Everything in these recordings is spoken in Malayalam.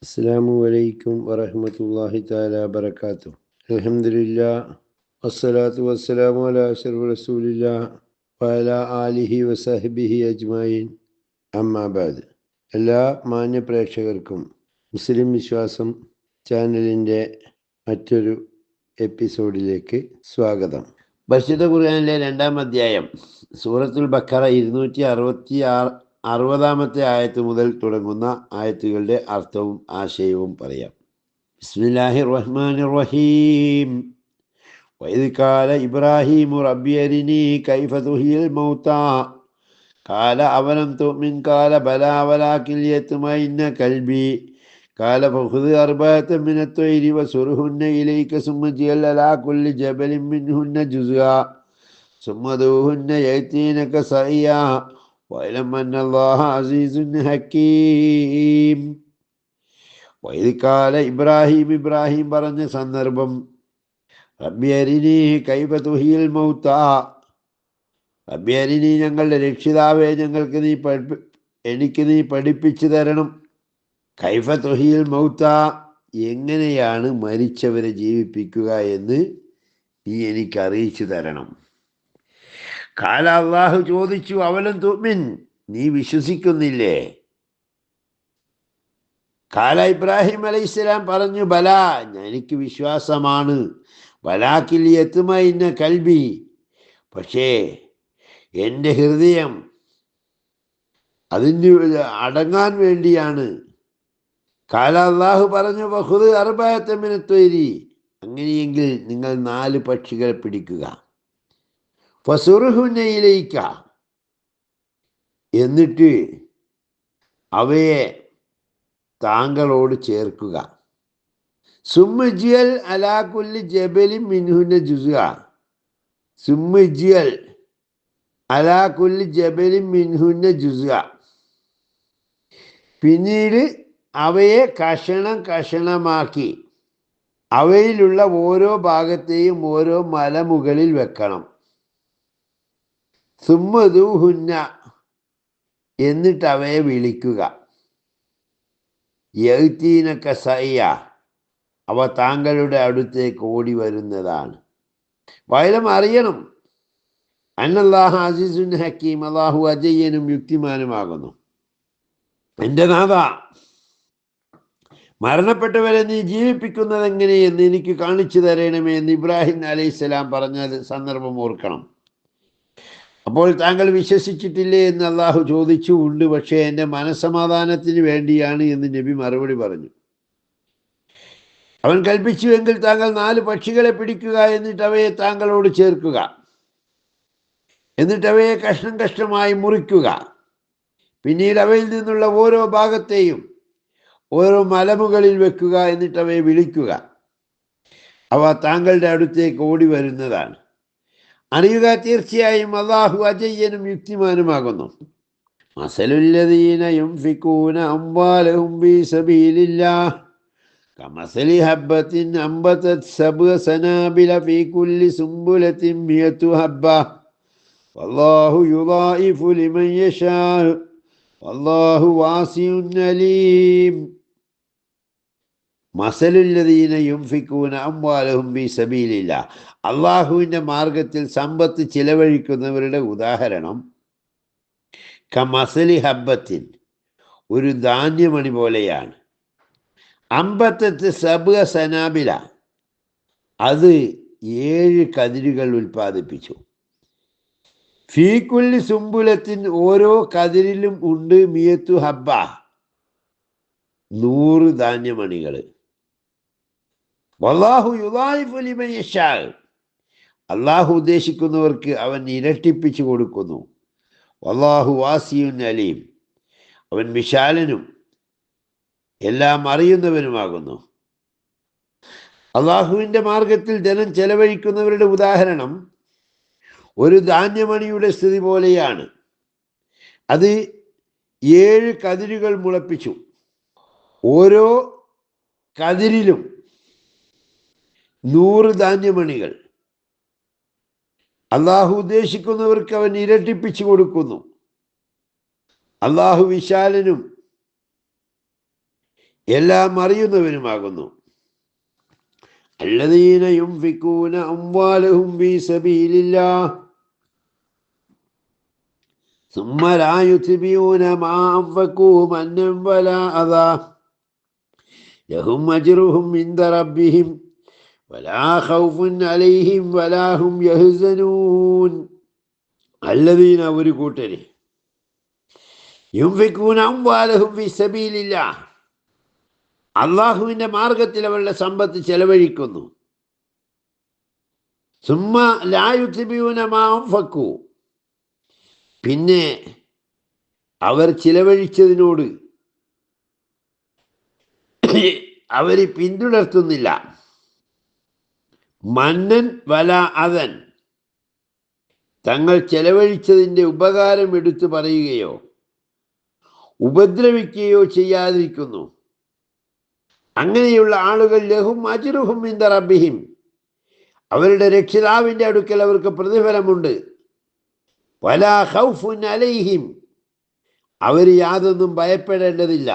അസ്സലാമു അലൈക്കും വറഹ്മത്തുള്ളാഹി തആല വബറകാതുഹു. അൽഹംദുലില്ലാഹ് വസ്സലാത്തു വസ്സലാമു അലാ അഷ്റഫി റസൂലില്ലാഹ് വഅലാ ആലിഹി വസഹ്ബിഹി അജ്മഈൻ. അമ്മാ ബഅദ്. എല്ലാ മാന്യ പ്രേക്ഷകർക്കും മുസ്ലിം വിശ്വാസം ചാനലിൻ്റെ മറ്റൊരു എപ്പിസോഡിലേക്ക് സ്വാഗതം. പരിശുദ്ധ ഖുർആനിലെ 2-ാം അധ്യായം സൂറത്തുൽ ബഖറ 260 ആയത്ത് മുതൽ തുടങ്ങുന്ന ആയത്തുകളുടെ അർത്ഥവും ആശയവും പറയാം. ബിസ്മില്ലാഹിർ റഹ്മാനിർ റഹീം. വഇദ് ഖാല ഇബ്രാഹീമു റബ്ബി അരിനീ കൈഫ തുഹ്യിൽ മൗതാ ഖാല അവലം തുഅ്മിൻ ഖാല ബലാ വലാകിൻ ലിയത്മഇന്ന ഖൽബി ഖാല ഫഖുദ് അർബഅത മിനത് ത്വയ്രി വസുർഹുന്ന ഇലൈക സുമ്മ ജിഅൽ അലാ കുല്ലി ജബലിൻ മിൻഹുന്ന ജുസ്ആ സുമ്മ ദൂഹുന്ന യഅതീനക സഇയാ വഅലം അന്നല്ലാഹ അസീസുൻ ഹകീം. വഇദ് ഖാല ഇബ്രാഹിം പറഞ്ഞ സന്ദർഭം. റബ്ബി അരിനീ കൈഫ തുഹ്യിൽ മൗതാ, റബ്ബി അരിനീ ഞങ്ങളുടെ രക്ഷിതാവേ എനിക്ക് നീ പഠിപ്പിച്ചു തരണം. കൈഫ തുഹ്യിൽ മൗതാ, എങ്ങനെയാണ് മരിച്ചവരെ ജീവിപ്പിക്കുക എന്ന് നീ എനിക്ക് അറിയിച്ചു തരണം. ഖാല, അല്ലാഹു ചോദിച്ചു, അവലം തുഅ്മിൻ, നീ വിശ്വസിക്കുന്നില്ലേ? ഖാല, ഇബ്രാഹിം അലൈഹിസ്സലാം പറഞ്ഞു, ബലാ, എനിക്ക് വിശ്വാസമാണ്. വലാകിൻ ലിയത്മഇന്ന ഖൽബി, പക്ഷേ എൻ്റെ ഹൃദയം അതിന് അടങ്ങാൻ വേണ്ടിയാണ്. ഖാല, അല്ലാഹു പറഞ്ഞു, ഫഖുദ് അർബഅത മിനത് ത്വയ്രി, അങ്ങനെയെങ്കിൽ നിങ്ങൾ 4 പക്ഷികളെ പിടിക്കുക. ഫസുർഹുന്ന ഇലൈക, എന്നിട്ട് അവയെ താങ്കളോട് ചേർക്കുക. സുമ്മ ജിഅൽ അലാ കുല്ലി ജബലിൻ മിൻഹുന്ന ജുസ്ആ, സുമ്മ ജിഅൽ അലാ കുല്ലി ജബലിൻ മിൻഹുന്ന ജുസ്ആ, പിന്നീട് അവയെ കഷണമാക്കി അവയിലുള്ള ഓരോ ഭാഗത്തെയും ഓരോ മലമുകളിൽ വെക്കണം. സുമ്മദൂഹുന്ന, എന്നിട്ട് അവയെ വിളിക്കുക. യഅതീനക സഅയ, അവ താങ്കളുടെ അടുത്തേക്ക് ഓടി വരുന്നതാണ്. വഅലം, അറിയണം, അന്നല്ലാഹ അസീസുൻ ഹകീം, അല്ലാഹു അജയ്യനും യുക്തിമാനുമാകുന്നു. എൻ്റെ നാഥ, മരണപ്പെട്ടവരെ നീ ജീവിപ്പിക്കുന്നത് എങ്ങനെയെന്ന് എനിക്ക് കാണിച്ചു തരണമേ എന്ന് ഇബ്രാഹിം അലൈഹിസ്സലാം പറഞ്ഞ സന്ദർഭം ഓർക്കണം. അപ്പോൾ താങ്കൾ വിശ്വസിച്ചിട്ടില്ലേ എന്ന് അള്ളാഹു ചോദിച്ചു. ഉണ്ട്, പക്ഷേ എൻ്റെ മനസ്സമാധാനത്തിന് വേണ്ടിയാണ് എന്ന് നബി മറുപടി പറഞ്ഞു. അവൻ കൽപ്പിച്ചു, എങ്കിൽ താങ്കൾ 4 പക്ഷികളെ പിടിക്കുക, എന്നിട്ട് അവയെ താങ്കളോട് ചേർക്കുക, എന്നിട്ട് അവയെ കഷ്ണമായി മുറിക്കുക. പിന്നീട് അവയിൽ നിന്നുള്ള ഓരോ ഭാഗത്തെയും ഓരോ മലമുകളിൽ വെക്കുക, എന്നിട്ട് അവയെ വിളിക്കുക. അവ താങ്കളുടെ അടുത്തേക്ക് ഓടി വരുന്നതാണ്. അറിയുക, തീർച്ചയായും അല്ലാഹു അജയ്യനും യുക്തിമാനുമാകുന്നു. മസലുല്ലദീന യുൻഫിഖൂന അംവാലഹും ഫീ സബീലില്ലാഹ് കമസലി ഹബ്ബത്തിൻ അംബതത് സബ്അ സനാബില ഫീ കുല്ലി സുംബുലത്തിൻ മിയതു ഹബ്ബ വല്ലാഹു യുളായിഫു ലിമൻ യശാ വല്ലാഹു വാസിഉൻ അലീം. മസലുല്ലദീന യുൻഫിഖൂന അംവാലഹും ഫീ സബീലില്ലാഹ്, അള്ളാഹുവിൻ്റെ മാർഗത്തിൽ സമ്പത്ത് ചിലവഴിക്കുന്നവരുടെ ഉദാഹരണം കമസലി ഹബ്ബത്തിൻ, ഒരു ധാന്യമണി പോലെയാണ്. അമ്പത്തത്ത് സബ്അ സനാബില, അത് 7 കതിരുകൾ ഉൽപ്പാദിപ്പിച്ചു. ഫീ കുല്ലി സുംബുലത്തിൻ, ഓരോ കതിരിലും ഉണ്ട് മിയത്തു ഹബ്ബ, 100 ധാന്യമണികൾ. വല്ലാഹു യുളായിഫു ലിമൻ യശാ, അള്ളാഹു ഉദ്ദേശിക്കുന്നവർക്ക് അവൻ ഇരട്ടിപ്പിച്ചു കൊടുക്കുന്നു. വല്ലാഹു വാസിഉൻ അലീം, അവൻ വിശാലനും എല്ലാം അറിയുന്നവനുമാകുന്നു. അള്ളാഹുവിൻ്റെ മാർഗത്തിൽ ധനം ചെലവഴിക്കുന്നവരുടെ ഉദാഹരണം ഒരു ധാന്യമണിയുടെ സ്ഥിതി പോലെയാണ്. അത് 7 കതിരുകൾ മുളപ്പിച്ചു. ഓരോ കതിരിലും 100 ധാന്യമണികൾ. അള്ളാഹു ഉദ്ദേശിക്കുന്നവർക്ക് അവൻ ഇരട്ടിപ്പിച്ചു കൊടുക്കുന്നു. അള്ളാഹു വിശാലനും എല്ലാം അറിയുന്നവനുമാകുന്നു. الذين ينفقون أموالهم في سبيل الله ثم لا يتبعون ما أنفقوا منا ولا أذى لهم أجرهم عند ربهم ولا خوف عليهم ولا هم يحزنون. الذين ഒരു കൂട്ടരെ ينفقون أموالهم في سبيل الله അള്ളാഹുവിൻ്റെ മാർഗത്തിൽ അവരുടെ സമ്പത്ത് ചെലവഴിക്കുന്നു. സുമ്മ ലാ യുത്ബിഊന മാ അൻഫഖു, പിന്നെ അവർ ചിലവഴിച്ചതിനോട് അവർ പിന്തുടർത്തുന്നില്ല. മന്നൻ വല അദൻ, തങ്ങൾ ചെലവഴിച്ചതിൻ്റെ ഉപകാരം എടുത്തു പറയുകയോ ഉപദ്രവിക്കുകയോ ചെയ്യാതിരിക്കുന്നു. അങ്ങനെയുള്ള ആളുകൾ ലഹും അജ്റുഹും ഇൻദ റബ്ബിഹിം, അവരുടെ രക്ഷിതാവിൻ്റെ അടുക്കൽ അവർക്ക് പ്രതിഫലമുണ്ട്. വലാ ഖൗഫുൻ അലൈഹിം, അവർ യാതൊന്നും ഭയപ്പെടേണ്ടതില്ല.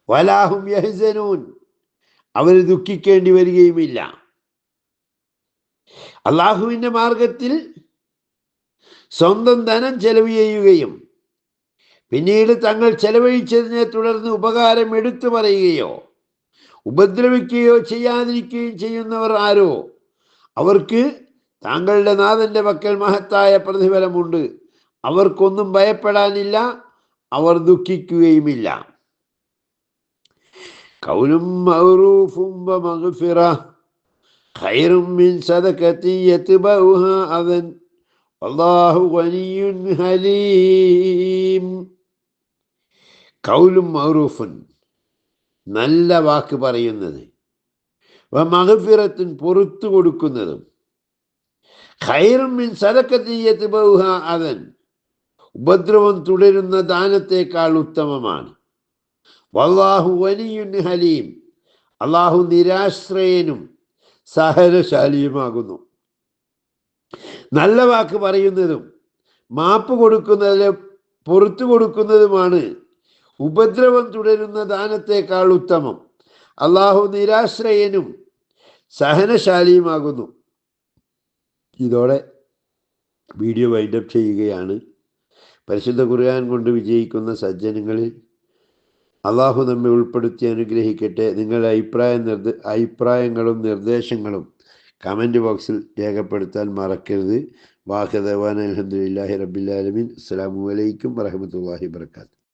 വലാഹും യഹ്സനൂൻ, അവർ ദുഃഖിക്കേണ്ടി വരികയുമില്ല. അള്ളാഹുവിൻ്റെ മാർഗത്തിൽ സ്വന്തം ധനം ചെലവ് ചെയ്യുകയും പിന്നീട് തങ്ങൾ ചെലവഴിച്ചതിനെ തുടർന്ന് ഉപകാരം എടുത്തു പറയുകയോ ഉപദ്രവിക്കുകയോ ചെയ്യാതിരിക്കുകയും ചെയ്യുന്നവർ ആരോ അവർക്ക് താങ്കളുടെ നാഥന്റെ പക്കൽ മഹത്തായ പ്രതിഫലമുണ്ട്. അവർക്കൊന്നും ഭയപ്പെടാനില്ല, അവർ ദുഃഖിക്കുകയുമില്ല. ഖൗലും മഅറൂഫും വമഗ്ഫിറ ഖൈറും മിൻ സദഖത്തി യത്ബഉഹാ അദൻ വല്ലാഹു ഗനിയ്യുൻ ഹലീം. ഖൗലും മഅറൂഫുൻ, നല്ല വാക്ക് പറയുന്നത്, വമഗ്ഫിറത്തുൻ, പുറത്തു കൊടുക്കുന്നതും, ഖൈറും മിൻ സദഖത്തി യത്ബഉഹാ അദൻ, ഉപദ്രവം തുടരുന്ന ദാനത്തേക്കാൾ ഉത്തമമാണ്. വല്ലാഹു ഗനിയ്യുൻ ഹലീം, അള്ളാഹു നിരാശ്രയനും സഹനശാലിയുമാകുന്നു. നല്ല വാക്ക് പറയുന്നതും മാപ്പ് കൊടുക്കുന്നതിലും പുറത്തു കൊടുക്കുന്നതുമാണ് ഉപദ്രവം തുടരുന്ന ദാനത്തേക്കാൾ ഉത്തമം. അള്ളാഹു നിരാശ്രയനും സഹനശാലിയുമാകുന്നു. ഇതോടെ വീഡിയോ വൈൻഡപ്പ് ചെയ്യുകയാണ്. പരിശുദ്ധ ഖുർആൻ കൊണ്ട് വിജയിക്കുന്ന സജ്ജനങ്ങളിൽ അള്ളാഹു നമ്മെ ഉൾപ്പെടുത്തി അനുഗ്രഹിക്കട്ടെ. നിങ്ങളുടെ അഭിപ്രായങ്ങളും നിർദ്ദേശങ്ങളും കമൻറ്റ് ബോക്സിൽ രേഖപ്പെടുത്താൻ മറക്കരുത്. വാഖിദവാന അൽഹംദുലില്ലാഹി റബ്ബിൽ ആലമീൻ. അസ്സലാമു അലൈക്കും വറഹ്മത്തുള്ളാഹി വബറകാതുഹു.